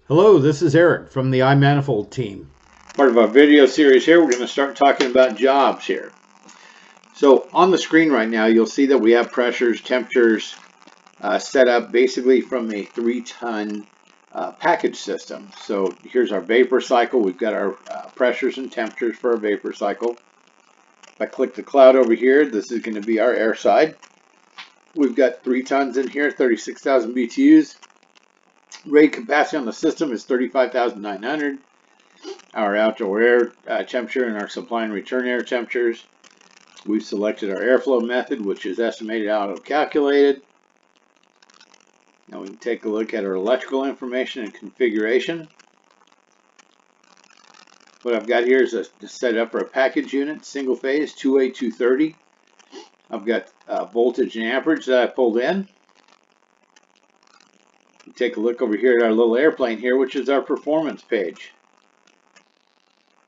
Hello, this is Eric from the iManifold team. Part of our video series here, we're going to start talking about jobs here. So on the screen right now, you'll see that we have pressures, temperatures set up basically from a 3-ton package system. So here's our vapor cycle. We've got our pressures and temperatures for our vapor cycle. If I click the cloud over here, this is going to be our air side. We've got 3 tons in here, 36,000 BTUs. Rated capacity on the system is 35,900. Our outdoor air temperature and our supply and return air temperatures. We've selected our airflow method, which is estimated auto-calculated. Now we can take a look at our electrical information and configuration. What I've got here is a setup for a package unit, single phase, 2A230. I've got voltage and amperage that I pulled in. Take a look over here at our little airplane here, which is our performance page.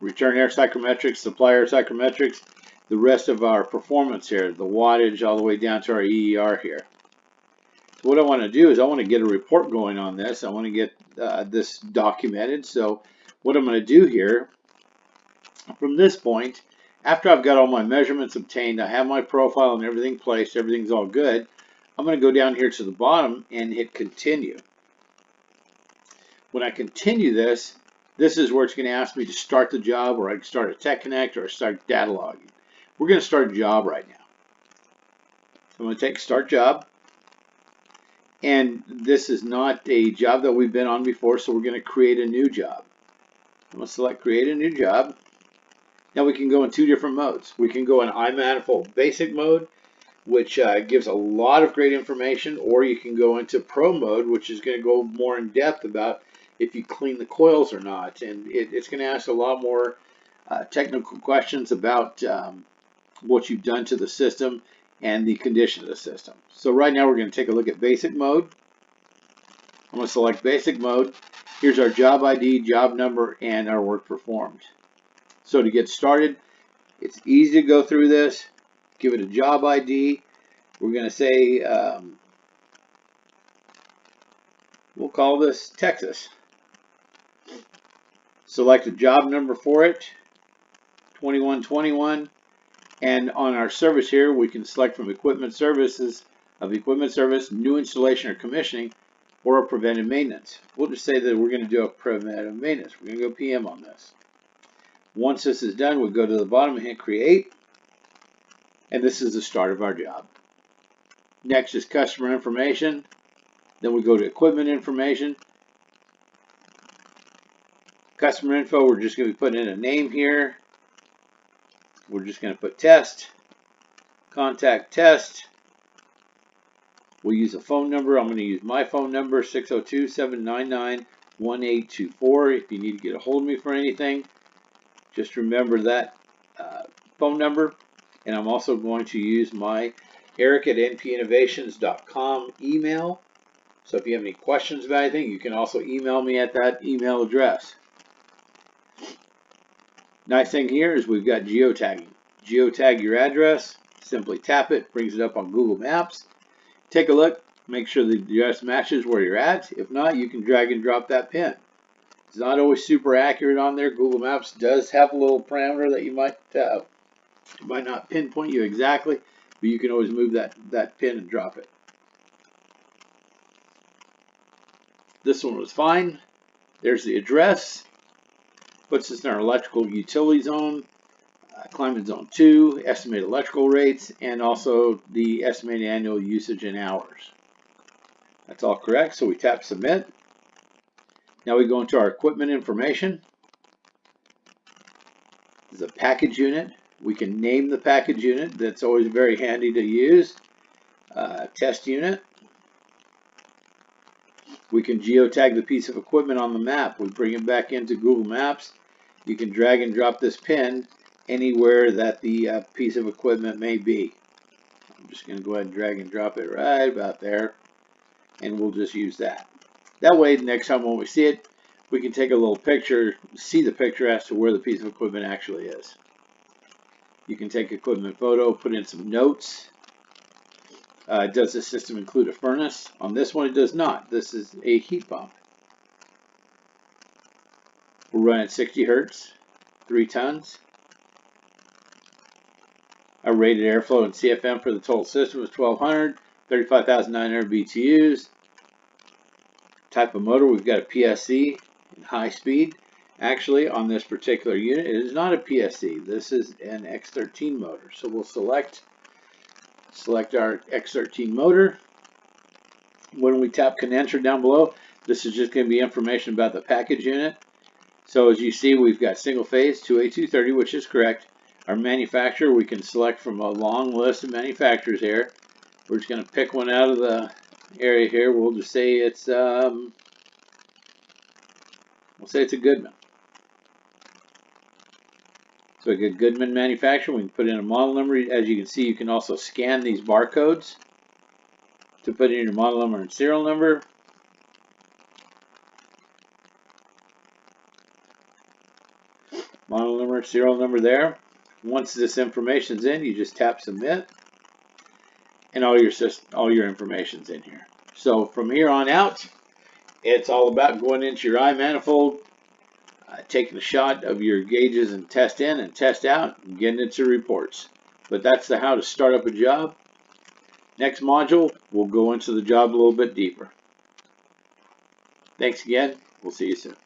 Return air psychrometrics, supply air psychrometrics, the rest of our performance here, the wattage all the way down to our EER here. So what I want to do is I want to get a report going on this. I want to get this documented. So what I'm going to do here, from this point, after I've got all my measurements obtained, I have my profile and everything placed, everything's all good, I'm going to go down here to the bottom and hit continue. When I continue this, this is where it's going to ask me to start the job, or I can start a tech connect, or start data logging. We're going to start a job right now. So I'm going to take start job. And this is not a job that we've been on before, so we're going to create a new job. I'm going to select create a new job. Now we can go in 2 different modes. We can go in iManifold basic mode, which gives a lot of great information, or you can go into pro mode, which is going to go more in depth about if you clean the coils or not, and it's going to ask a lot more technical questions about what you've done to the system and the condition of the system. So right now we're going to take a look at basic mode. I'm going to select basic mode. Here's our job ID, job number, and our work performed. So to get started, it's easy to go through this. Give it a job ID. We're going to say, we'll call this Texas. Select a job number for it, 2121. And on our service here, we can select from equipment services, equipment service, new installation or commissioning, or a preventive maintenance. We'll just say that we're going to do a preventive maintenance. We're going to go PM on this. Once this is done, we'll go to the bottom and hit create. And this is the start of our job. Next is customer information. Then we go to equipment information. Customer info, we're just going to be putting in a name here. We're just going to put test, contact test. We'll use a phone number. I'm going to use my phone number, 602-799-1824. If you need to get a hold of me for anything, just remember that phone number. And I'm also going to use my eric@npinnovations.com email. So if you have any questions about anything, you can also email me at that email address. Nice thing here is we've got geotagging. Geotag your address, simply tap it, brings it up on Google Maps. Take a look, make sure the address matches where you're at. If not, you can drag and drop that pin. It's not always super accurate on there. Google Maps does have a little parameter that you might not pinpoint you exactly, but you can always move that pin and drop it. This one was fine. There's the address. Puts us in our electrical utility zone, climate zone 2, estimated electrical rates, and also the estimated annual usage in hours. That's all correct, so we tap submit. Now we go into our equipment information. This is a package unit. We can name the package unit. That's always very handy to use. Test unit. We can geotag the piece of equipment on the map. We bring it back into Google Maps. You can drag and drop this pin anywhere that the piece of equipment may be. I'm just going to go ahead and drag and drop it right about there, and we'll just use that. That way, next time when we see it, we can take a little picture, see the picture as to where the piece of equipment actually is. You can take equipment photo, put in some notes. Does this system include a furnace? On this one, it does not. This is a heat pump. We're running 60 hertz, 3 tons. Our rated airflow in CFM for the total system is 1200, 35,900 BTUs. Type of motor, we've got a PSC in high speed. Actually, on this particular unit, it is not a PSC. This is an X13 motor. So we'll select our X13 motor. When we tap condenser down below, this is just going to be information about the package unit. So as you see, we've got single phase 2A230, which is correct. Our manufacturer, we can select from a long list of manufacturers here. We're just going to pick one out of the area here. We'll just say it's a Goodman. So we get Goodman manufacturer. We can put in a model number. As you can see, you can also scan these barcodes to put in your model number and serial number. Model number, serial number there. Once this information's in, you just tap submit, and all your information's in here. So from here on out, it's all about going into your iManifold, taking a shot of your gauges and test in and test out, and getting into reports. But that's how to start up a job. Next module, we'll go into the job a little bit deeper. Thanks again. We'll see you soon.